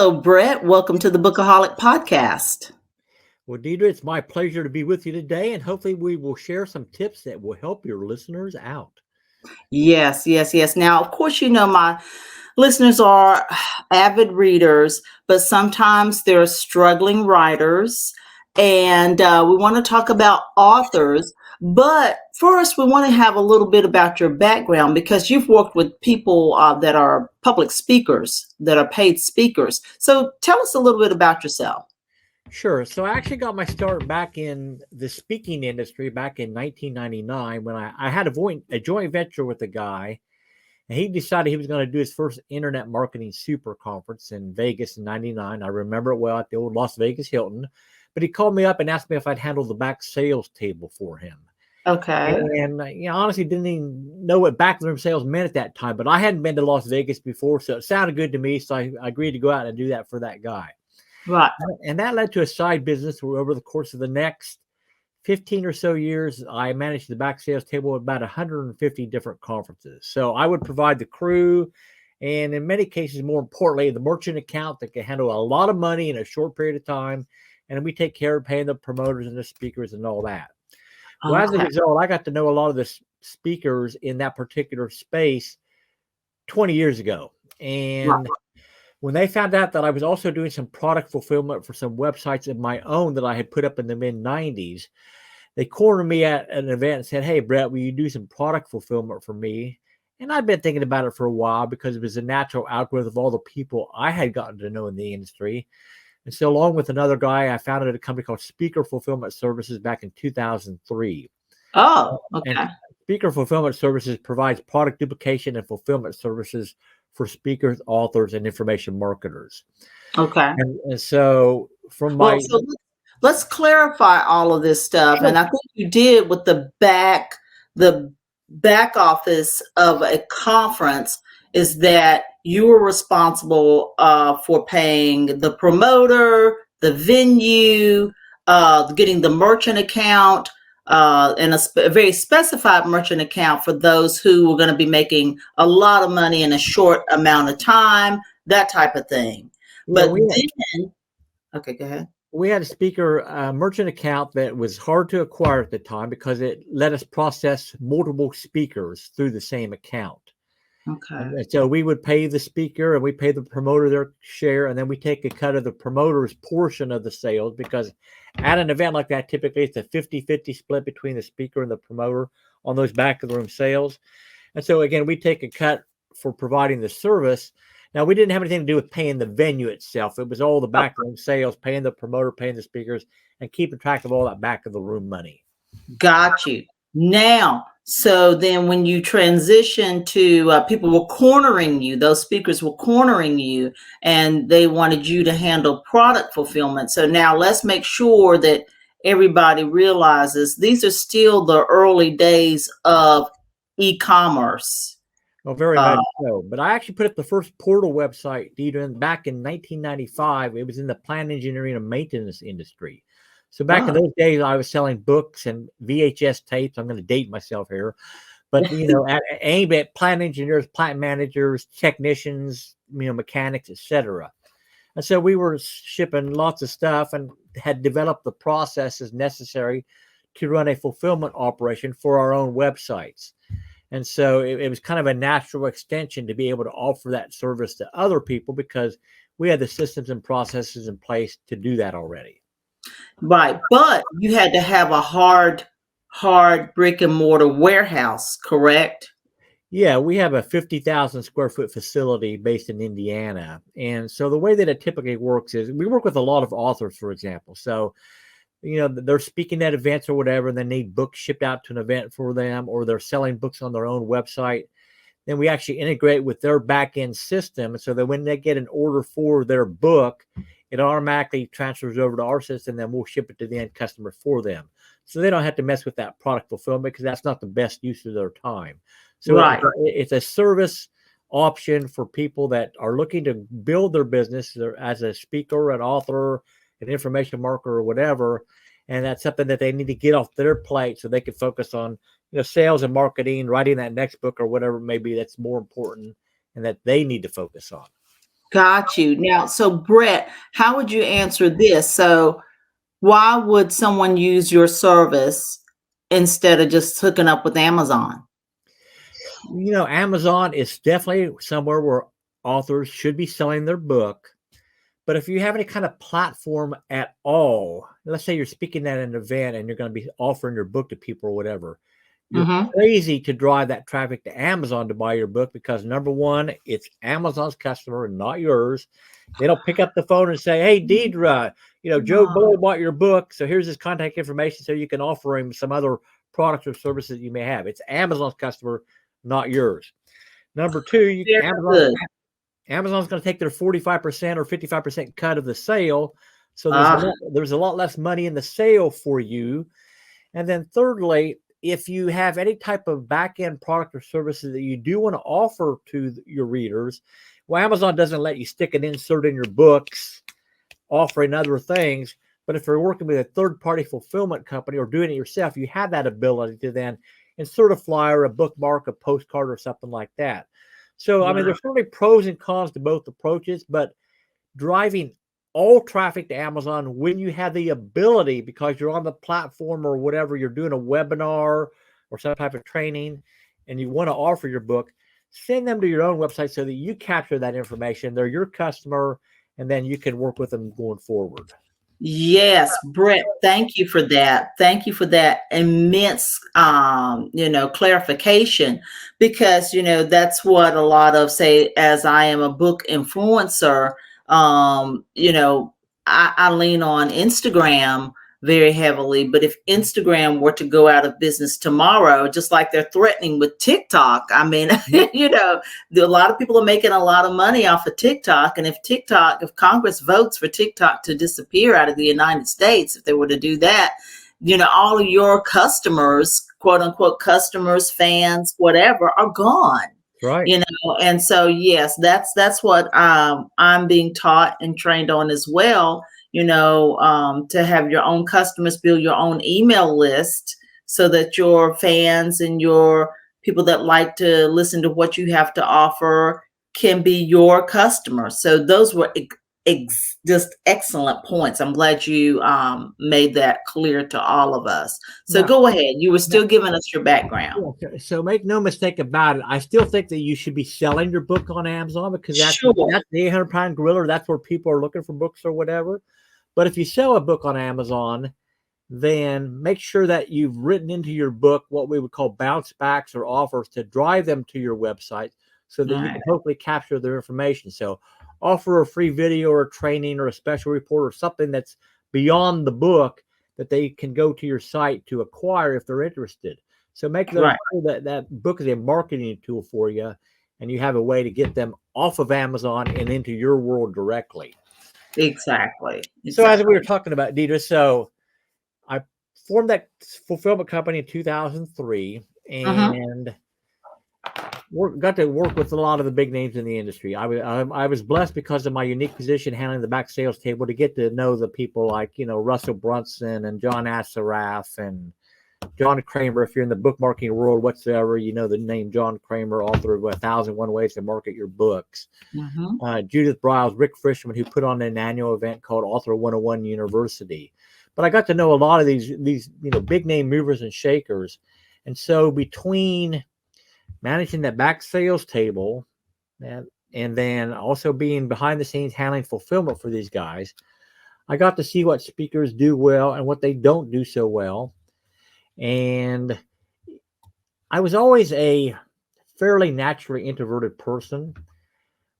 Hello, Brett. Welcome to the Bookaholic podcast. Well, Deirdre, it's my pleasure to be with you today, and hopefully we will share some tips that will help your listeners out. Yes. Now, of course, my listeners are avid readers, but sometimes they're struggling writers, and we want to talk about authors. But first, we want to have a little bit about your background because you've worked with people that are public speakers, that are paid speakers. So tell us a little bit about yourself. Sure. So I actually got my start back in the speaking industry back in 1999 when I had a joint venture with a guy, and he decided he was going to do his first internet marketing super conference in Vegas in 99. I remember it well at the old Las Vegas Hilton, but he called me up and asked me if I'd handle the back sales table for him. Okay. And honestly, didn't even know what back room sales meant at that time, but I hadn't been to Las Vegas before, so it sounded good to me. So I agreed to go out and do that for that guy. Right. And that led to a side business where over the course of the next 15 or so years, I managed the back sales table at about 150 different conferences. So I would provide the crew and in many cases, more importantly, the merchant account that can handle a lot of money in a short period of time. And we take care of paying the promoters and the speakers and all that. Well, as a result, I got to know a lot of the speakers in that particular space 20 years ago. And when they found out that I was also doing some product fulfillment for some websites of my own that I had put up in the mid-90s, they cornered me at an event and said, "Hey, Brett, will you do some product fulfillment for me?" And I'd been thinking about it for a while because it was a natural outgrowth of all the people I had gotten to know in the industry. And so along with another guy, I founded a company called Speaker Fulfillment Services back in 2003. Oh, okay. And Speaker Fulfillment Services provides product duplication and fulfillment services for speakers, authors, and information marketers. Okay. And so from my... So let's clarify all of this stuff. Sure. And I think you did with the back office of a conference is that you were responsible for paying the promoter, the venue, getting the merchant account, and a very specified merchant account for those who were going to be making a lot of money in a short amount of time, that type of thing. But then, okay, go ahead. We had a speaker merchant account that was hard to acquire at the time because it let us process multiple speakers through the same account. Okay. And so we would pay the speaker and we pay the promoter their share, and then we take a cut of the promoter's portion of the sales because at an event like that, typically it's a 50-50 split between the speaker and the promoter on those back of the room sales. And so again, we take a cut for providing the service. Now, we didn't have anything to do with paying the venue itself. It was all the back room sales, paying the promoter, paying the speakers, and keeping track of all that back of the room money. Got you. Now, so then when you transition to people were cornering you, those speakers were cornering you, and they wanted you to handle product fulfillment. So now let's make sure that everybody realizes these are still the early days of e-commerce. Well, very much so. But I actually put up the first portal website, Deirdre, back in 1995. It was in the plant engineering and maintenance industry. So back in those days, I was selling books and VHS tapes. I'm going to date myself here. But, aimed at plant engineers, plant managers, technicians, mechanics, etc. And so we were shipping lots of stuff and had developed the processes necessary to run a fulfillment operation for our own websites. And so it was kind of a natural extension to be able to offer that service to other people because we had the systems and processes in place to do that already. Right. But you had to have a hard brick and mortar warehouse, correct? Yeah, we have a 50,000 square foot facility based in Indiana. And so the way that it typically works is we work with a lot of authors, for example. So they're speaking at events or whatever, and they need books shipped out to an event for them, or they're selling books on their own website. Then we actually integrate with their back end system so that when they get an order for their book, it automatically transfers over to our system, and then we'll ship it to the end customer for them. So they don't have to mess with that product fulfillment because that's not the best use of their time. So it's a service option for people that are looking to build their business as a speaker, an author, an information marketer, or whatever. And that's something that they need to get off their plate so they can focus on, sales and marketing, writing that next book or whatever it may be that's more important and that they need to focus on. Got you. Now, so Brett, how would you answer this? So, why would someone use your service instead of just hooking up with Amazon? Amazon is definitely somewhere where authors should be selling their book. But if you have any kind of platform at all, let's say you're speaking at an event and you're going to be offering your book to people or whatever, you're Mm-hmm. crazy to drive that traffic to Amazon to buy your book because number one, it's Amazon's customer and not yours. They don't pick up the phone and say, "Hey, Deirdre, Joe Blow bought your book, so here's his contact information so you can offer him some other products or services you may have." It's Amazon's customer, not yours. Number two, Very good. Amazon's going to take their 45% or 55% cut of the sale. So Ah, there's a lot less money in the sale for you. And then thirdly, if you have any type of back-end product or services that you do want to offer to your readers, well, Amazon doesn't let you stick an insert in your books offering other things. But if you're working with a third-party fulfillment company or doing it yourself, you have that ability to then insert a flyer, a bookmark, a postcard, or something like that. So, I mean, wow. there's certainly pros and cons to both approaches, but driving all traffic to Amazon when you have the ability because you're on the platform or whatever, you're doing a webinar or some type of training and you want to offer your book, send them to your own website so that you capture that information. They're your customer, and then you can work with them going forward. Yes, Brett, thank you for that. Thank you for that immense clarification, because that's what a lot of, say, as I am a book influencer, I lean on Instagram very heavily. But if Instagram were to go out of business tomorrow, just like they're threatening with TikTok, I mean, a lot of people are making a lot of money off of TikTok. And if Congress votes for TikTok to disappear out of the United States, if they were to do that, all of your customers, quote unquote, customers, fans, whatever, are gone. Right. And so, yes, that's what I'm being taught and trained on as well. To have your own customers, build your own email list so that your fans and your people that like to listen to what you have to offer can be your customers. So those were just excellent points. I'm glad you made that clear to all of us. So Now, go ahead. You were now still giving us your background. so make no mistake about it. I still think that you should be selling your book on Amazon because that's Sure. the 800-pound gorilla. That's where people are looking for books or whatever. But if you sell a book on Amazon, then make sure that you've written into your book what we would call bounce backs or offers to drive them to your website so that All you right. can hopefully capture their information. So offer a free video or training or a special report or something that's beyond the book that they can go to your site to acquire if they're interested. So make sure that that book is a marketing tool for you and you have a way to get them off of Amazon and into your world directly. Exactly. So as we were talking about, Deirdre, so I formed that fulfillment company in 2003 and got to work with a lot of the big names in the industry. I was blessed because of my unique position handling the back sales table to get to know the people like, Russell Brunson and John Assaraf and John Kramer. If you're in the bookmarking world whatsoever, you know the name John Kramer, author of 1,001 Ways to Market Your Books. Judith Briles, Rick Frischman, who put on an annual event called Author 101 University. But I got to know a lot of these big name movers and shakers. And so between managing that back sales table and then also being behind the scenes handling fulfillment for these guys, I got to see what speakers do well and what they don't do so well. And I was always a fairly naturally introverted person,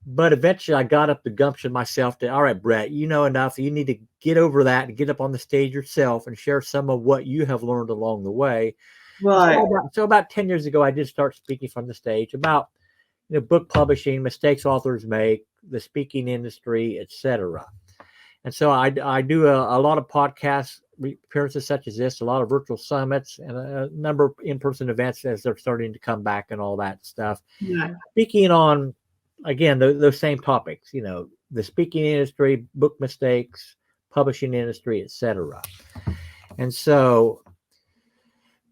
but eventually I got up the gumption myself to, all right, Brett, you know enough. You need to get over that and get up on the stage yourself and share some of what you have learned along the way. Right. So about 10 years ago, I did start speaking from the stage about book publishing, mistakes authors make, the speaking industry, etc. And so I do a lot of podcast appearances such as this, a lot of virtual summits, and a number of in-person events as they're starting to come back and all that stuff. Yeah. Speaking on, again, those same topics, the speaking industry, book mistakes, publishing industry, etc. And so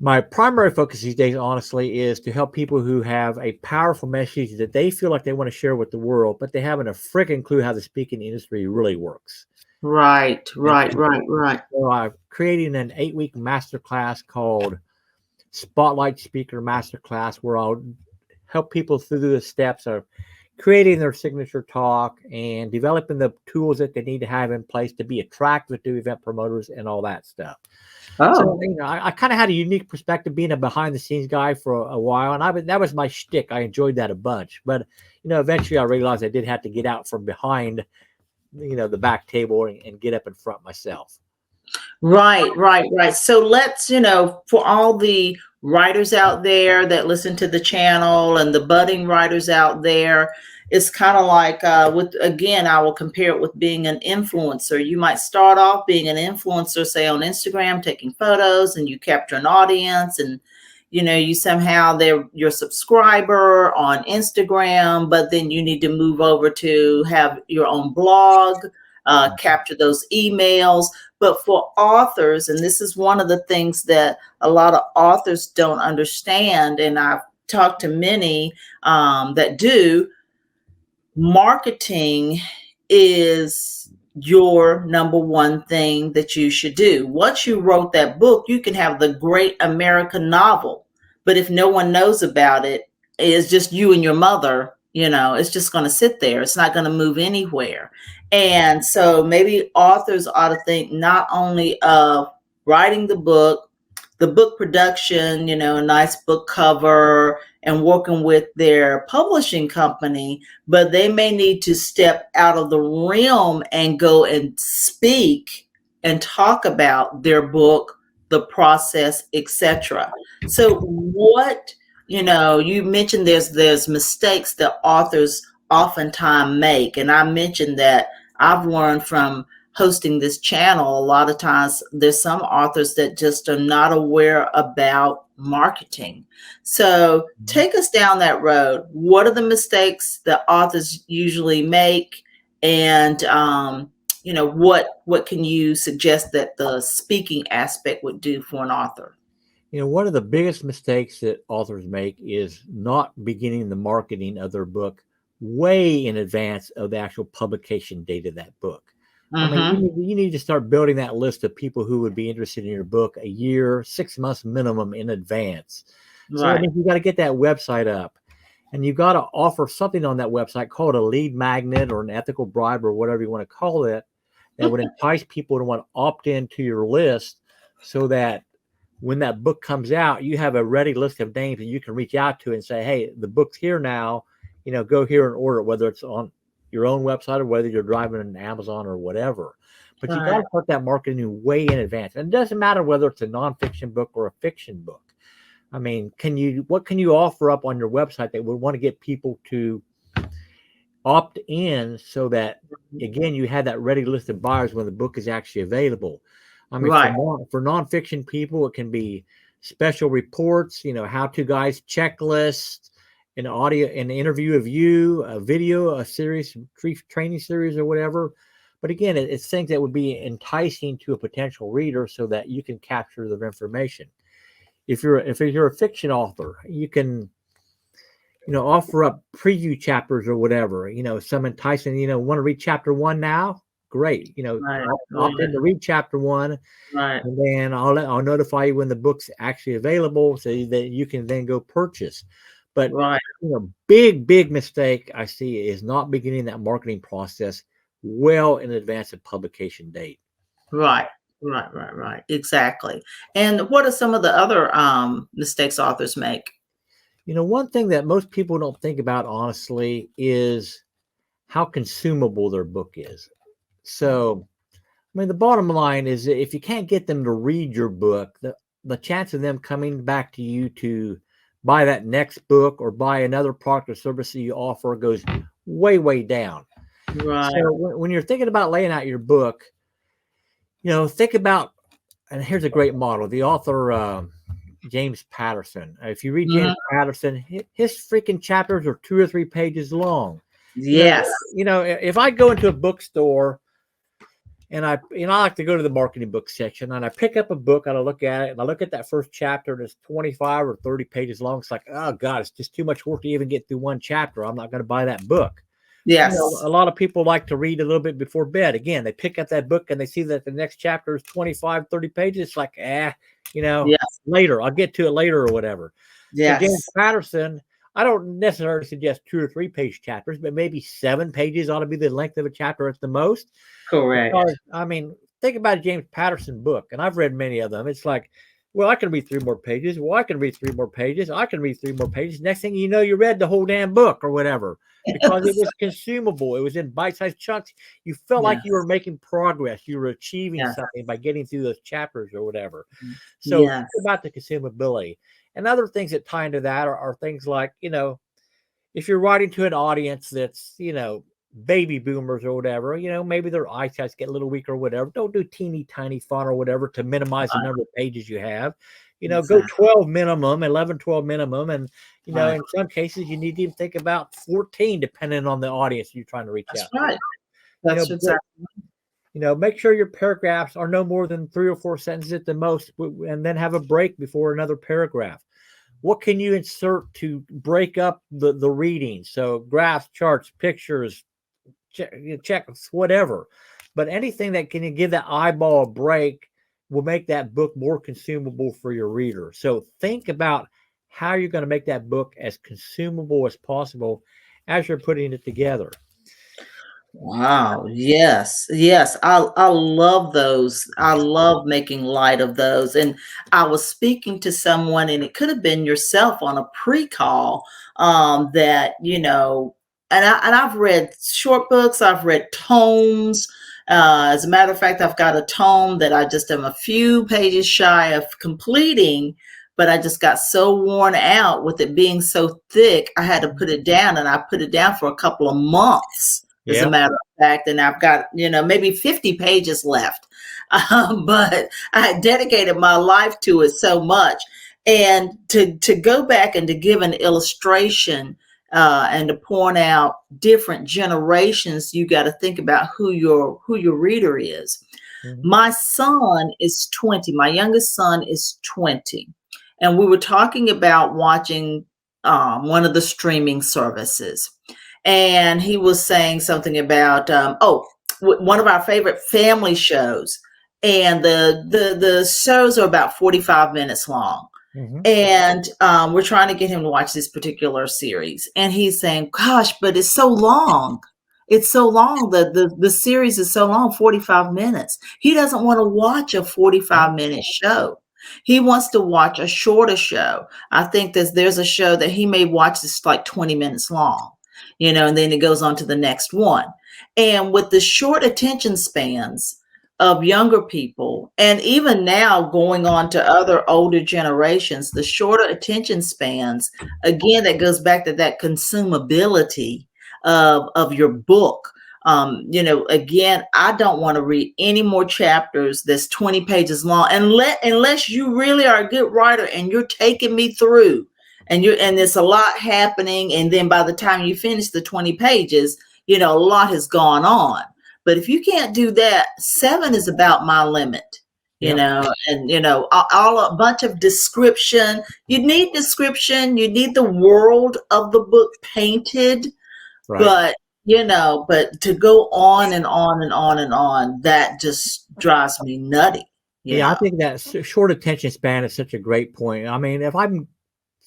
My primary focus these days, honestly, is to help people who have a powerful message that they feel like they want to share with the world, but they haven't a freaking clue how the speaking industry really works. Right, And right, right, right. so I've created an 8-week masterclass called Spotlight Speaker Masterclass, where I'll help people through the steps of creating their signature talk and developing the tools that they need to have in place to be attractive to event promoters and all that stuff. So, Oh, I kind of had a unique perspective being a behind the scenes guy for a while, and that was my shtick. I enjoyed that a bunch, but eventually I realized I did have to get out from behind, the back table and get up in front myself. right, right, right. So let's, for all the writers out there that listen to the channel and the budding writers out there, it's kind of like with again, I will compare it with being an influencer. You might start off being an influencer, say on Instagram, taking photos, and you capture an audience, and you somehow they're your subscriber on Instagram, but then you need to move over to have your own blog, capture those emails. But for authors, and this is one of the things that a lot of authors don't understand, and I've talked to many that do, marketing is your number one thing that you should do. Once you wrote that book, you can have the great American novel, but if no one knows about it, it's just you and your mother, it's just going to sit there. It's not going to move anywhere. And so maybe authors ought to think not only of writing the book production, a nice book cover, and working with their publishing company, but they may need to step out of the realm and go and speak and talk about their book, the process, etc. So what, you mentioned there's mistakes that authors oftentimes make. And I mentioned that I've learned from hosting this channel, a lot of times there's some authors that just are not aware about marketing. So take us down that road. What are the mistakes that authors usually make? And what can you suggest that the speaking aspect would do for an author? One of the biggest mistakes that authors make is not beginning the marketing of their book way in advance of the actual publication date of that book. I mean, Mm-hmm. you need to start building that list of people who would be interested in your book a year, 6 months minimum in advance. So that Right. means you got to get that website up, and you got to offer something on that website called a lead magnet or an ethical bribe or whatever you want to call it that would entice people to want to opt into your list, so that when that book comes out, you have a ready list of names that you can reach out to and say, hey, the book's here now, go here and order it, whether it's on your own website or whether you're driving an Amazon or whatever. But you got Right. to put that marketing way in advance. And it doesn't matter whether it's a nonfiction book or a fiction book. I mean, what can you offer up on your website that would want to get people to opt in, so that, again, you have that ready list of buyers when the book is actually available? I mean, Right. for nonfiction people, it can be special reports, how-to guides, checklists, an audio, an interview of you, a video, a series, training series, or whatever. But again, it's things that would be enticing to a potential reader, so that you can capture their information. If you're a fiction author, you can offer up preview chapters or whatever, some enticing, want to read chapter 1 now? Great. Right. Opt in to read chapter 1, Right. and then I'll notify you when the book's actually available, so that you can then go purchase. But Right. big mistake I see is not beginning that marketing process well in advance of publication date. Right. Right. Right. Right. Exactly. And what are some of the other mistakes authors make? One thing that most people don't think about, honestly, is how consumable their book is. So, I mean, the bottom line is that if you can't get them to read your book, the chance of them coming back to you to buy that next book or buy another product or service that you offer goes way down. Right. So when you're thinking about laying out your book, think about, and here's a great model, the author, James Patterson. If you read James Mhm. Patterson, his freaking chapters are 2 or 3 pages long. Yes. If I go into a bookstore And I like to go to the marketing book section, and I pick up a book and I look at it, and I look at that first chapter, and it's 25 or 30 pages long. It's like, oh God, it's just too much work to even get through one chapter. I'm not going to buy that book. Yes. A lot of people like to read a little bit before bed. Again, they pick up that book and they see that the next chapter is 25, 30 pages. It's like, Yes. later, I'll get to it later or whatever. So James Yes. Patterson, I don't necessarily suggest 2 or 3 page chapters, but maybe 7 pages ought to be the length of a chapter at the most. Correct. Because, I mean, think about a James Patterson book, and I've read many of them. It's like, well, I can read 3 more pages. Well, I can read 3 more pages. I can read 3 more pages. Next thing you know, you read the whole damn book or whatever, because it was consumable. It was in bite-sized chunks. You felt like you were making progress. You were achieving something by getting through those chapters or whatever. So think about the consumability. And other things that tie into that are things like, if you're writing to an audience that's, baby boomers or whatever, maybe their eyesight get a little weaker or whatever. Don't do teeny tiny font or whatever to minimize the number of pages you have. Go 12 minimum, 11, 12 minimum. And, in some cases you need to think about 14, depending on the audience you're trying to reach out. Right. That's exactly. Make sure your paragraphs are no more than 3 or 4 sentences at the most, and then have a break before another paragraph. What can you insert to break up the reading? So graphs, charts, pictures, checks, whatever. But anything that can give that eyeball a break will make that book more consumable for your reader. So think about how you're going to make that book as consumable as possible as you're putting it together. Wow. Yes. Yes. I love those. I love making light of those. And I was speaking to someone, and it could have been yourself on a pre-call, that, and I've read short books, I've read tomes. As a matter of fact, I've got a tome that I just am a few pages shy of completing, but I just got so worn out with it being so thick, I had to put it down, and I put it down for a couple of months. As a matter of fact, and I've got, maybe 50 pages left. But I dedicated my life to it so much. And to go back and to give an illustration, and to point out different generations, you got to think about who your reader is. Mm-hmm. My son is 20. My youngest son is 20. And we were talking about watching one of the streaming services. And he was saying something about, one of our favorite family shows. And the shows are about 45 minutes long. Mm-hmm. And we're trying to get him to watch this particular series. And he's saying, gosh, but it's so long. It's so long. The series is so long, 45 minutes. He doesn't want to watch a 45-minute show. He wants to watch a shorter show. I think there's a show that he may watch that's like 20 minutes long. And then it goes on to the next one. And with the short attention spans of younger people, and even now going on to other older generations, the shorter attention spans, again, that goes back to that consumability of your book. Again, I don't want to read any more chapters that's 20 pages long, unless you really are a good writer and you're taking me through. And there's a lot happening. And then by the time you finish the 20 pages, a lot has gone on. But if you can't do that, 7 is about my limit, and, a bunch of description. You need description. You need the world of the book painted. Right. But to go on and on and on and on, that just drives me nutty. I think that short attention span is such a great point. I mean, if I'm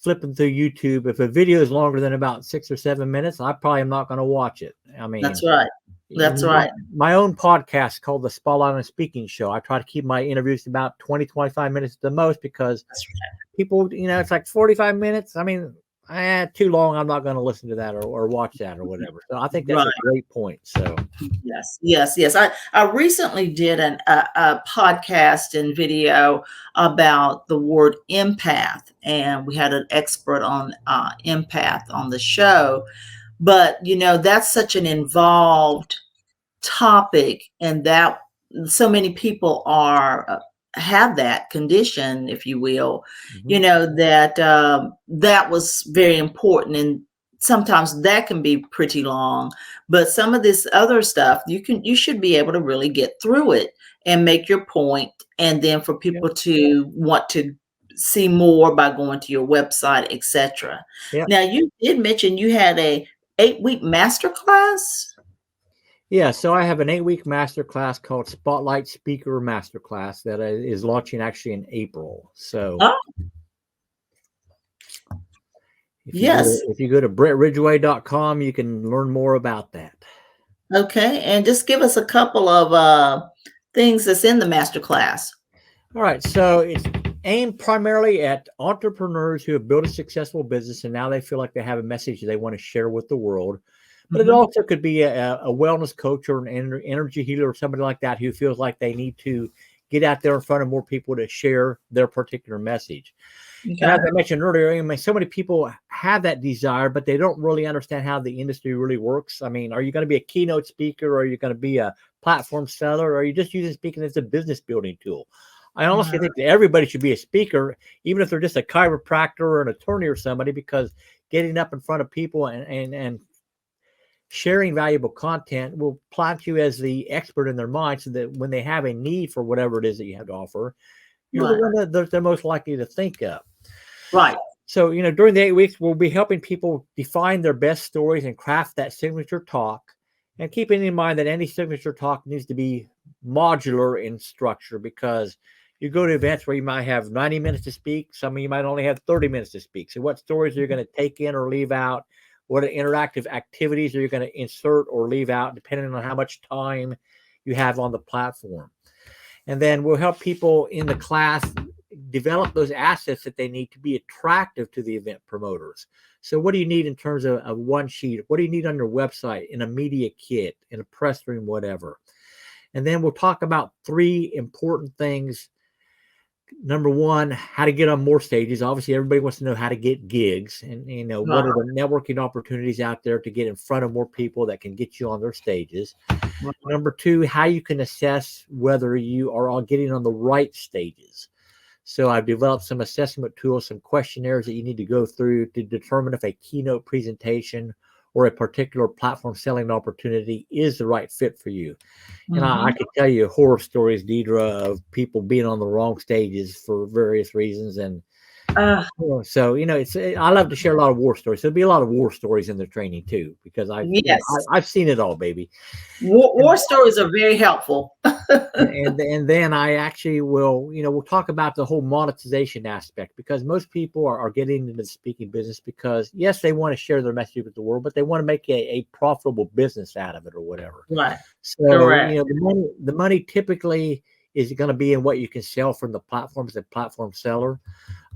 flipping through YouTube, if a video is longer than about 6 or 7 minutes, I probably am not going to watch it. I mean, that's right. That's right. My own podcast called the Spotlight on Speaking Show. I try to keep my interviews about 20, 25 minutes at the most, because people, it's like 45 minutes. I mean, too long. I'm not going to listen to that or watch that or whatever. So I think that's a great point. So yes. I recently did a podcast and video about the word empath, and we had an expert on empath on the show. But that's such an involved topic, and that so many people have that condition, if you will, mm-hmm. That was very important. And sometimes that can be pretty long, but some of this other stuff, you should be able to really get through it and make your point, and then for Yeah. people to want to see more by going to your website, etc. Yeah. Now, you did mention you had a 8-week masterclass. Yeah, so I have an 8-week masterclass called Spotlight Speaker Masterclass that is launching actually in April. So Oh, yes. if you go to BretRidgway.com, you can learn more about that. Okay, and just give us a couple of things that's in the masterclass. All right, so it's aimed primarily at entrepreneurs who have built a successful business and now they feel like they have a message they want to share with the world. But it also could be a wellness coach or an energy healer or somebody like that who feels like they need to get out there in front of more people to share their particular message. Okay. And as I mentioned earlier, I mean, so many people have that desire, but they don't really understand how the industry really works. I mean, are you going to be a keynote speaker, or are you going to be a platform seller, or are you just using speaking as a business building tool? I honestly think that everybody should be a speaker, even if they're just a chiropractor or an attorney or somebody, because getting up in front of people and sharing valuable content will plant you as the expert in their mind, so that when they have a need for whatever it is that you have to offer, you're the one that they're most likely to think of. Right. So, during the 8 weeks, we'll be helping people define their best stories and craft that signature talk, and keeping in mind that any signature talk needs to be modular in structure, because you go to events where you might have 90 minutes to speak. Some of you might only have 30 minutes to speak. So what stories are you going to take in or leave out? What interactive activities are you going to insert or leave out, depending on how much time you have on the platform? And then we'll help people in the class develop those assets that they need to be attractive to the event promoters. So what do you need in terms of one sheet? What do you need on your website, in a media kit, in a press room, whatever? And then we'll talk about 3 important things. Number 1, how to get on more stages. Obviously, everybody wants to know how to get gigs, and what are the networking opportunities out there to get in front of more people that can get you on their stages. Number 2, how you can assess whether you are all getting on the right stages. So I've developed some assessment tools, some questionnaires that you need to go through to determine if a keynote presentation or a particular platform selling opportunity is the right fit for you. And I could tell you horror stories, Deirdre, of people being on the wrong stages for various reasons. And so, I love to share a lot of war stories. There'll be a lot of war stories in the training too, because I've seen it all, baby. War stories are very helpful. and then I actually will, we'll talk about the whole monetization aspect, because most people are getting into the speaking business because, yes, they want to share their message with the world, but they want to make a profitable business out of it or whatever. Right. So, the money typically is going to be in what you can sell from the platform as a platform seller.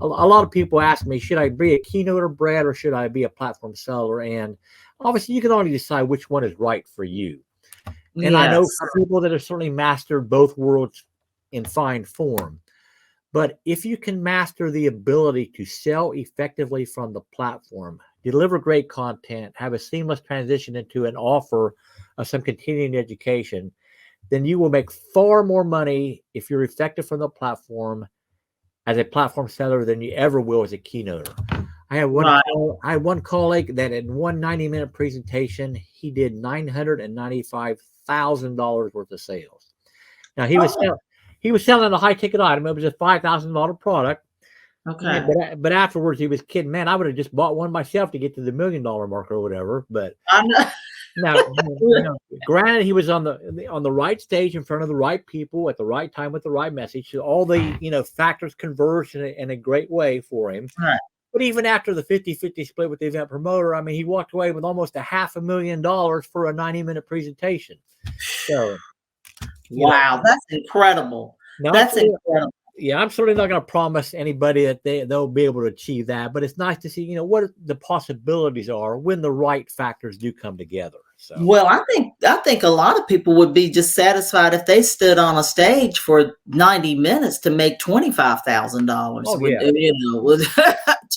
A lot of people ask me, should I be a keynoter, Brad, or should I be a platform seller? And obviously, you can only decide which one is right for you. And I know some people that have certainly mastered both worlds in fine form. But if you can master the ability to sell effectively from the platform, deliver great content, have a seamless transition into an offer of some continuing education, then you will make far more money if you're effective from the platform as a platform seller than you ever will as a keynoter. I had one colleague that in one 90-minute presentation, he did $995,000 worth of sales. Now he was selling a high ticket item. It was a $5,000 product. Okay. But afterwards he was kidding, man, I would have just bought one myself to get to the $1 million mark or whatever. But now, granted, he was on the right stage in front of the right people at the right time with the right message. So all the factors converged in a great way for him. Right. But even after the 50-50 split with the event promoter, I mean, he walked away with almost $500,000 for a 90-minute presentation. So, wow, that's incredible. That's incredible. Yeah, I'm certainly not going to promise anybody that they'll be able to achieve that, but it's nice to see, what the possibilities are when the right factors do come together. So, well, I think a lot of people would be just satisfied if they stood on a stage for 90 minutes to make $25,000. Oh, yeah. With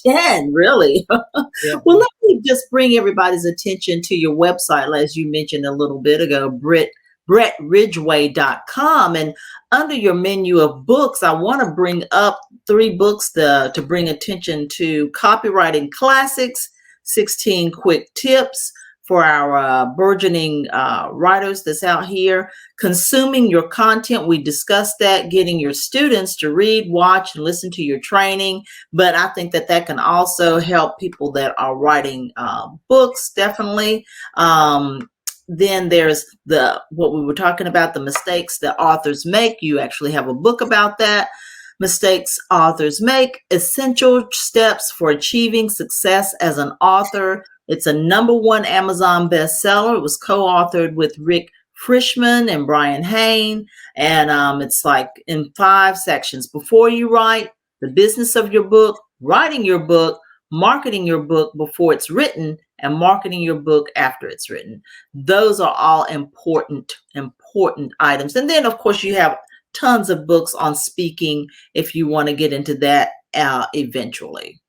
10, really. Yeah. Well, let me just bring everybody's attention to your website, as you mentioned a little bit ago, BretRidgway.com. And under your menu of books, I want to bring up 3 books to bring attention to: Copywriting Classics, 16 quick tips for our burgeoning writers that's out here. Consuming your content, we discussed that, getting your students to read, watch, and listen to your training. But I think that that can also help people that are writing books, definitely. Then there's what we were talking about, the mistakes that authors make. You actually have a book about that. Mistakes authors make, essential steps for achieving success as an author. It's a #1 Amazon bestseller. It was co-authored with Rick Frischman and Brian Hain. And it's like in 5 sections. Before you write, the business of your book, writing your book, marketing your book before it's written, and marketing your book after it's written. Those are all important items. And then, of course, you have tons of books on speaking if you want to get into that eventually.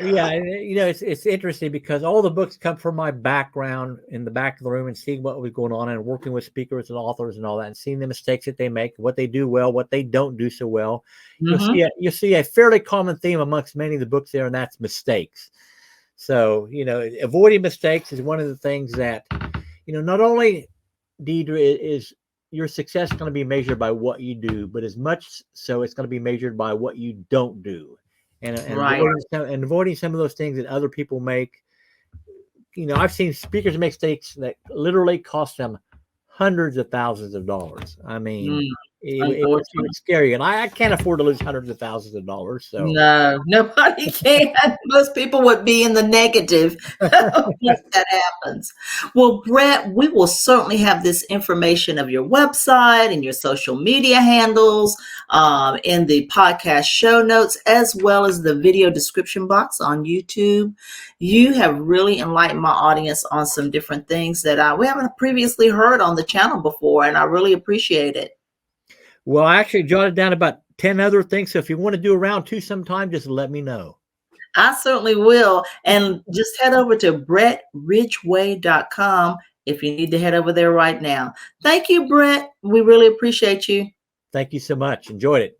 Yeah, and it's interesting because all the books come from my background in the back of the room and seeing what was going on and working with speakers and authors and all that, and seeing the mistakes that they make, what they do well, what they don't do so well. You'll see a fairly common theme amongst many of the books there, and that's mistakes. So, avoiding mistakes is one of the things that, not only, Deirdre, is your success going to be measured by what you do, but as much so it's going to be measured by what you don't do. And Right. avoiding some of those things that other people make. I've seen speakers make mistakes that literally cost them hundreds of thousands of dollars. I mean, it's scary, and I can't afford to lose hundreds of thousands of dollars. So no, nobody can. Most people would be in the negative once that happens. Well, Bret, we will certainly have this information of your website and your social media handles in the podcast show notes, as well as the video description box on YouTube. You have really enlightened my audience on some different things that we haven't previously heard on the channel before, and I really appreciate it. Well, I actually jotted down about 10 other things. So if you want to do a round 2 sometime, just let me know. I certainly will. And just head over to BretRidgway.com if you need to head over there right now. Thank you, Bret. We really appreciate you. Thank you so much. Enjoyed it.